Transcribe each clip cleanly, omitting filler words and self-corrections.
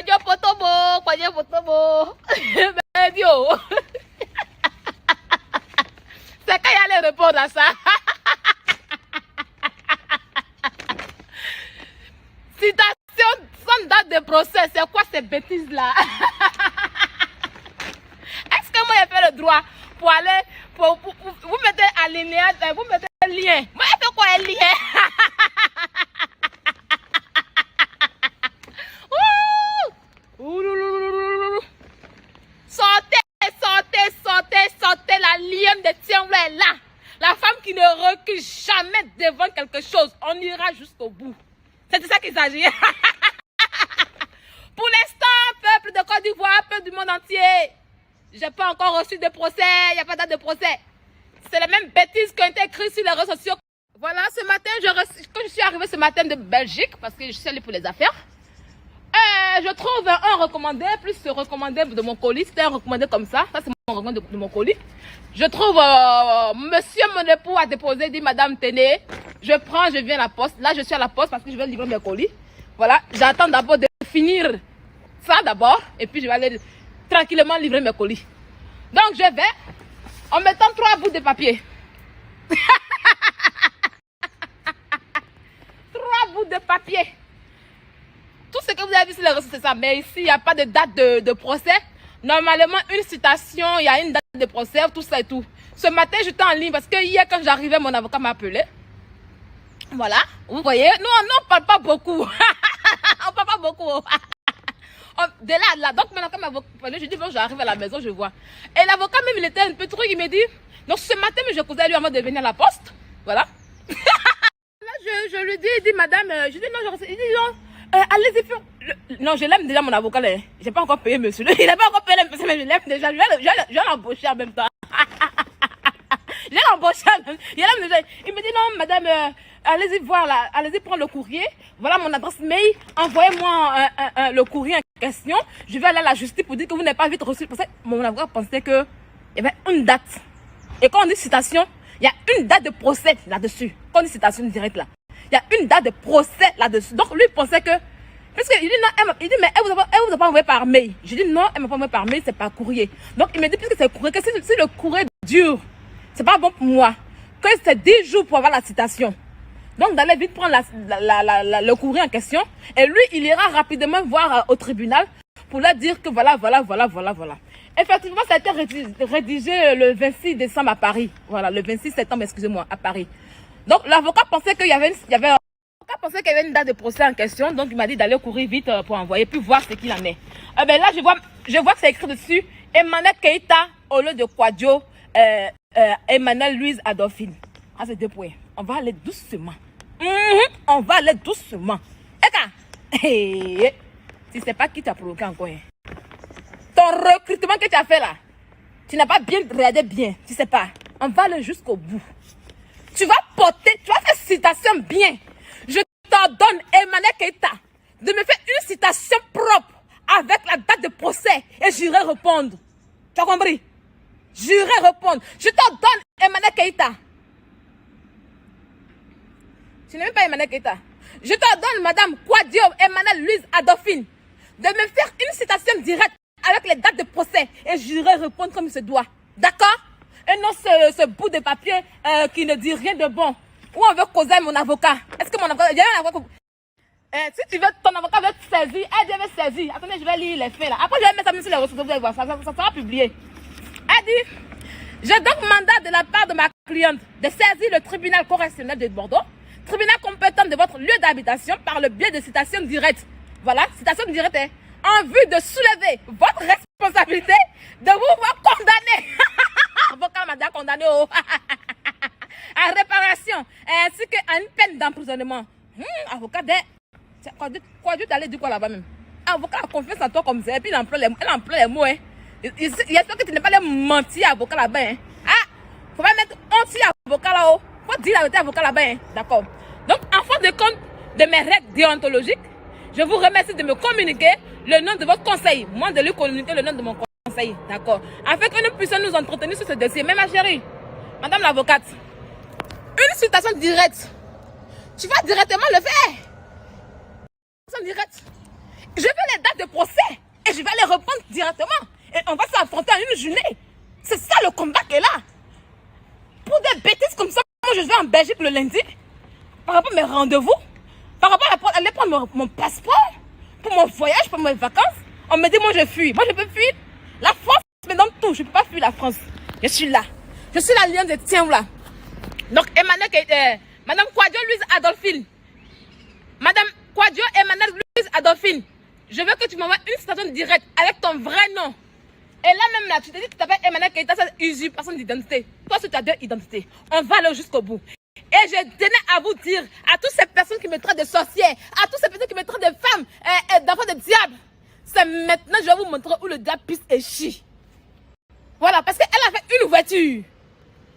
Quadjo Potobo, Quadjo Potobo. Mais Dieu. C'est quand il allait répondre à ça. Citation sans date de procès, c'est quoi ces bêtises-là? Est-ce que moi j'ai fait le droit pour aller, vous mettez alinéa, vous mettez lien. Moi j'ai fait quoi un lien? Sortez, sortez, sortez, sortez, la lionne de Tienvle est là. La femme qui ne recule jamais devant quelque chose. On ira jusqu'au bout. C'est de ça qu'il s'agit. Pour l'instant, peuple de Côte d'Ivoire, peuple du monde entier, je n'ai pas encore reçu de procès, il n'y a pas date de procès. C'est les mêmes bêtises qui ont été écrites sur les réseaux sociaux. Voilà, ce matin, quand je suis arrivée ce matin de Belgique, parce que je suis allée pour les affaires, je trouve un recommandé, plus ce recommandé de mon colis. C'était un recommandé comme ça. Ça, c'est mon recommandé de mon colis. Je trouve monsieur mon époux a déposé, dit madame, tenez, je prends, je viens à la poste. Là, je suis à la poste parce que je vais livrer mes colis. Voilà, j'attends d'abord de finir ça d'abord. Et puis, je vais aller tranquillement livrer mes colis. Donc, je vais en mettant 3 bouts de papier. 3 bouts de papier. Tout ce que vous avez vu sur les réseaux, c'est ça. Mais ici, il n'y a pas de date de procès. Normalement, une citation, il y a une date de procès, tout ça et tout. Ce matin, j'étais en ligne parce que hier, quand j'arrivais, mon avocat m'a appelé. Voilà, vous voyez. Nous, on ne parle pas beaucoup. On parle pas beaucoup. De là. Donc, maintenant, quand m'avocat m'a appelé, je dis, bon, j'arrive à la maison, je vois. Et l'avocat, même, il était un peu truc, il me dit, donc ce matin, je causais lui avant de venir à la poste. Voilà. Là, je lui dis, il dit, madame, je dis, non, il dit, non. Allez-y, non, je l'aime déjà mon avocat. Je n'ai pas encore payé monsieur. Il n'a pas encore payé monsieur, mais je l'aime déjà. Je vais l'embaucher en même temps. Je vais l'embaucher en même temps. Il me dit non, madame, allez-y voir là. Allez-y prendre le courrier. Voilà mon adresse mail. Envoyez-moi le courrier en question. Je vais aller à la justice pour dire que vous n'avez pas vite reçu. Parce que mon avocat pensait qu'il y avait une date. Et quand on dit citation, il y a une date de procès là-dessus. Quand on dit citation directe là. Il y a une date de procès là-dessus. Donc, lui, il pensait que... Parce qu'il dit, non, il dit, mais elle vous a pas envoyé par mail. Je dis, non, elle m'a pas envoyé par mail, c'est par courrier. Donc, il me dit, puisque c'est courrier, que si le courrier dure, c'est pas bon pour moi. Que c'est 10 jours pour avoir la citation. Donc, d'aller vite prendre le courrier en question. Et lui, il ira rapidement voir au tribunal pour leur dire que voilà. Effectivement, ça a été rédigé le 26 décembre à Paris. Voilà, le 26 septembre, excusez-moi, à Paris. Donc, l'avocat pensait qu'il y avait une date de procès en question. Donc, il m'a dit d'aller courir vite pour envoyer, puis voir ce qu'il en est. Ben là, je vois que c'est écrit dessus Emmanuel Keïta au lieu de Quadjo Emmanuel Louise Adolphine. Ah, c'est 2 points. On va aller doucement. On va aller doucement. Tu sais pas qui t'a provoqué encore. Ton recrutement que tu as fait là, tu n'as pas bien regardé bien. Tu sais pas. On va aller jusqu'au bout. Tu vas faire citation bien. Je t'ordonne, Emmanuel Keïta, de me faire une citation propre avec la date de procès et j'irai répondre. Tu as compris? J'irai répondre. Je t'ordonne, Emmanuel Keïta. Tu n'aimes pas Emmanuel Keïta? Je t'ordonne, madame Quadjo Emmanuel Louise Adolphine, de me faire une citation directe avec les dates de procès et j'irai répondre comme il se doit. D'accord? Et non ce bout de papier qui ne dit rien de bon. Où on veut causer mon avocat. Est-ce que mon avocat... Il y a un avocat... si tu veux, ton avocat veut te saisir. Elle dit, saisir. Attendez, je vais lire les faits là. Après, je vais mettre ça sur les ressources. Vous allez voir, ça sera publié. Elle dit, j'ai donc mandat de la part de ma cliente de saisir le tribunal correctionnel de Bordeaux, tribunal compétent de votre lieu d'habitation par le biais de citation directe. Voilà, citation directe est en vue de soulever votre responsabilité de vous voir condamné. Avocat m'a déjà condamné à réparation ainsi qu'à une peine d'emprisonnement. Avocat quoi Dieu t'allais dire quoi là-bas même? Avocat a confiance en toi comme ça et puis elle emploie les mots. Hein. Il espère que tu n'es pas les mentir avocat là-bas. Hein. Ah, faut pas mettre anti-avocat là-haut. Faut dire la vérité avocat là-bas. Hein. D'accord. Donc en fin de compte de mes règles déontologiques, je vous remercie de me communiquer le nom de votre conseil. Moi de lui communiquer le nom de mon conseil. D'accord. Afin que nous puissions nous entretenir sur ce dossier. Mais ma chérie, madame l'avocate, une citation directe. Tu vas directement le faire. Citation directe. Je veux les dates de procès. Et je vais les reprendre directement. Et on va s'affronter en une journée. C'est ça le combat qui est là. Pour des bêtises comme ça, moi je vais en Belgique le lundi. Par rapport à mes rendez-vous. Par rapport à aller prendre mon passeport. Pour mon voyage, pour mes vacances. On me dit, moi je fuis. Moi je peux fuir. La France me donne tout. Je ne peux pas fuir la France. Je suis là. Je suis la lion de tiens là. Donc Madame Quadio Louise Adolphine. Madame Quadio Emmanuel Louise Adolphine. Je veux que tu m'envoies une citation directe avec ton vrai nom. Et là même là, tu te dis que tu t'appelles Emmanuel Keita, c'est usurpation d'identité. Toi, tu as deux identités. On va aller jusqu'au bout. Et je tenais à vous dire, à toutes ces personnes qui me traitent de sorcières, à toutes ces personnes qui me traitent de femmes, d'enfants de diable, c'est maintenant je vais vous montrer où le diable pisse et chie. Voilà, parce qu'elle a fait une ouverture.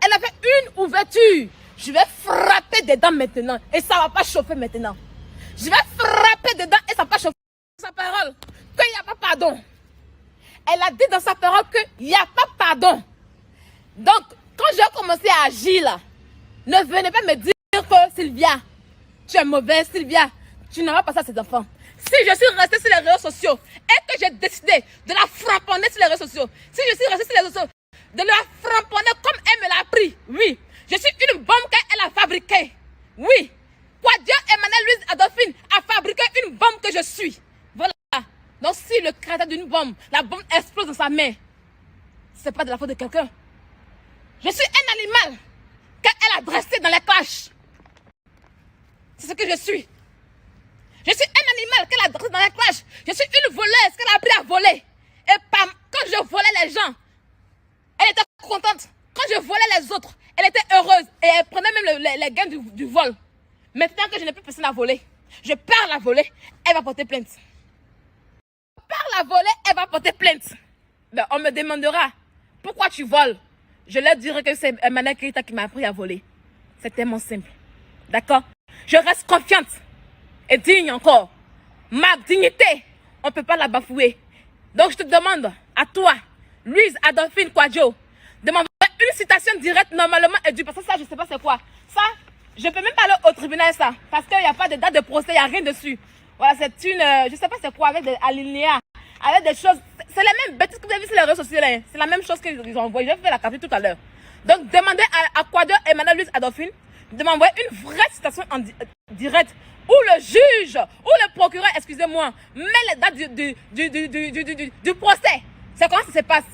Elle a fait une ouverture. Je vais frapper dedans maintenant. Et ça ne va pas chauffer maintenant. Je vais frapper dedans et ça ne va pas chauffer. Sa parole, qu'il n'y a pas pardon. Elle a dit dans sa parole qu'il n'y a pas pardon. Donc, quand j'ai commencé à agir là, ne venez pas me dire que Sylvia, tu es mauvaise, Sylvia, tu n'auras pas ça à ses enfants. Si je suis restée sur les réseaux sociaux et que j'ai décidé de la framponner sur les réseaux sociaux, si je suis restée sur les réseaux sociaux, de la framponner comme elle me l'a appris, oui, je suis une bombe qu'elle a fabriquée. Oui, Quadio Emmanuel Louise Adolphine a fabriqué une bombe que je suis. Voilà. Donc si le créateur d'une bombe, la bombe explose dans sa main, c'est pas de la faute de quelqu'un. Je suis un animal qu'elle a dressé dans les clashes. C'est ce que je suis. Je suis un animal qu'elle a dressé dans les clashes. Je suis une voleuse qu'elle a appris à voler. Et quand je volais les gens, elle était contente. Quand je volais les autres, elle était heureuse. Et elle prenait même les gains du vol. Maintenant que je n'ai plus personne à voler, je pars la voler, elle va porter plainte. Par la voler, elle va porter plainte. Ben, on me demandera pourquoi tu voles. Je leur dirai que c'est Emmanuel Keita qui m'a appris à voler. C'est tellement simple. D'accord? Je reste confiante et digne encore. Ma dignité, on ne peut pas la bafouer. Donc je te demande à toi, Louise Adolphine Quadio, de m'envoyer une citation directe normalement et du parce que ça, je ne sais pas c'est quoi. Ça, je ne peux même pas aller au tribunal ça. Parce qu'il n'y a pas de date de procès, il n'y a rien dessus. Voilà, c'est une, je ne sais pas c'est quoi, avec des alinéas, avec des choses. C'est la même bêtise que vous avez vu sur les réseaux sociaux. C'est la même chose qu'ils ont envoyé. J'ai fait la café tout à l'heure. Donc, demandez à Quadio Emmanuel Louise Adolphine de m'envoyer une vraie citation en direct où le juge, ou le procureur, excusez-moi, met les dates du procès. C'est comment ça se passe.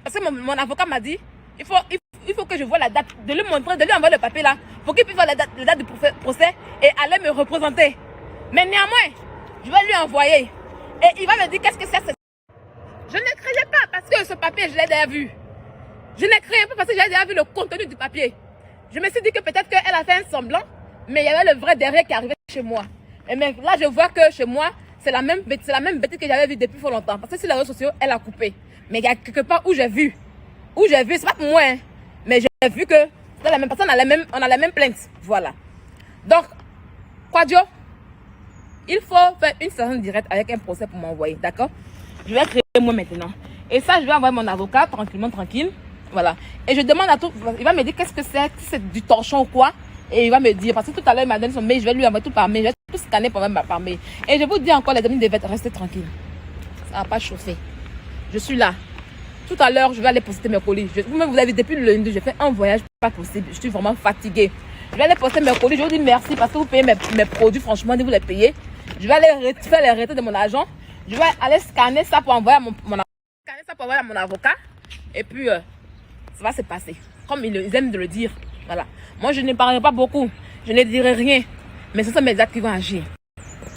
Parce que mon avocat m'a dit, il faut que je vois la date, de lui montrer, de lui envoyer le papier là, pour qu'il puisse voir les dates du procès et aller me représenter. Mais néanmoins, je vais lui envoyer. Et il va me dire qu'est-ce que c'est. Je ne craignais pas parce que ce papier, je l'ai déjà vu. Je ne craignais pas parce que j'ai déjà vu le contenu du papier. Je me suis dit que peut-être qu'elle a fait un semblant, mais il y avait le vrai derrière qui arrivait chez moi. Et mais là, je vois que chez moi, c'est la même bêtise que j'avais vue depuis fort longtemps. Parce que sur les réseaux sociaux, elle a coupé. Mais il y a quelque part où j'ai vu. Où j'ai vu, c'est pas pour moi, hein, mais j'ai vu que c'est la même personne, on a la même plainte. Voilà. Donc, Quadio, il faut faire une séance directe avec un procès pour m'envoyer, d'accord? Je vais créer moi maintenant. Et ça, je vais envoyer mon avocat tranquillement, tranquille. Voilà. Et je demande à tout, il va me dire qu'est-ce que c'est, si c'est du torchon ou quoi. Et il va me dire, parce que tout à l'heure, il m'a donné son mail, je vais lui envoyer tout par mail. Je vais tout scanner par mail. Et je vous dis encore, les amis, devaient rester tranquilles. Ça va pas chauffer. Je suis là. Tout à l'heure, je vais aller poster mes colis. Vous-même, vous avez depuis le lundi, j'ai fait un voyage pas possible. Je suis vraiment fatiguée. Je vais aller poster mes colis. Je vous dis merci parce que vous payez mes produits. Franchement, vous les payez. Je vais aller faire les retraits de mon agent. Je vais aller scanner ça pour envoyer à mon avocat. Et puis, ça va se passer. Comme ils aiment de le dire. Voilà. Moi, je ne parlerai pas beaucoup. Je ne dirai rien. Mais ce sont mes actes qui vont agir.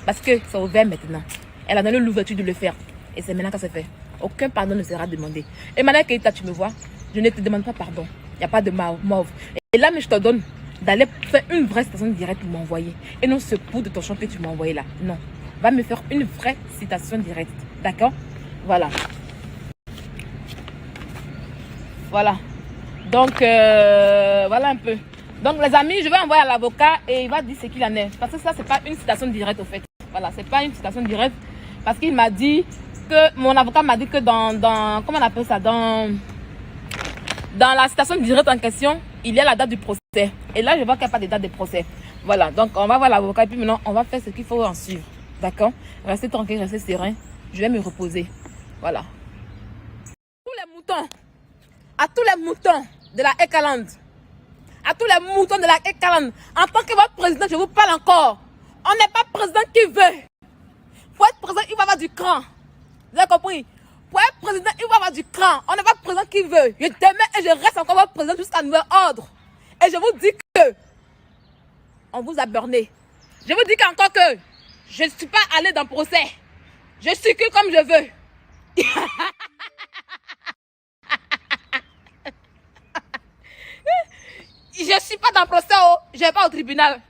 Parce que c'est ouvert maintenant. Elle a donné l'ouverture de le faire. Et c'est maintenant que c'est fait. Aucun pardon ne sera demandé. Et maintenant que tu me vois, je ne te demande pas pardon. Il n'y a pas de mauve. Et là, mais je te donne d'aller faire une vraie citation directe pour m'envoyer. Et non ce bout de ton champ que tu m'as envoyé là. Non. Va me faire une vraie citation directe. D'accord? Voilà. Voilà. Donc, voilà un peu. Donc, les amis, je vais envoyer à l'avocat et il va dire ce qu'il en est. Parce que ça, c'est pas une citation directe au fait. Voilà, c'est pas une citation directe. Parce qu'il m'a dit que, mon avocat m'a dit que dans comment on appelle ça, dans la citation directe en question, il y a la date du procès. Et là, je vois qu'il n'y a pas de date de procès. Voilà, donc on va voir l'avocat et puis maintenant, on va faire ce qu'il faut en suivre. D'accord? Restez tranquille, restez serein. Je vais me reposer. Voilà. Tous les moutons, à tous les moutons de la Ekaland, à tous les moutons de la Ekaland, en tant que votre président, je vous parle encore. On n'est pas président qui veut. Pour être président, il va avoir du cran. Vous avez compris? Pour être président, il va avoir du cran. On n'est pas président qui veut. Je demeure et je reste encore votre président jusqu'à nouvel ordre. Et je vous dis que on vous a burné. Je vous dis encore que je ne suis pas allé dans le procès. Je circule comme je veux. Je ne suis pas dans le procès, oh. Je ne vais pas au tribunal.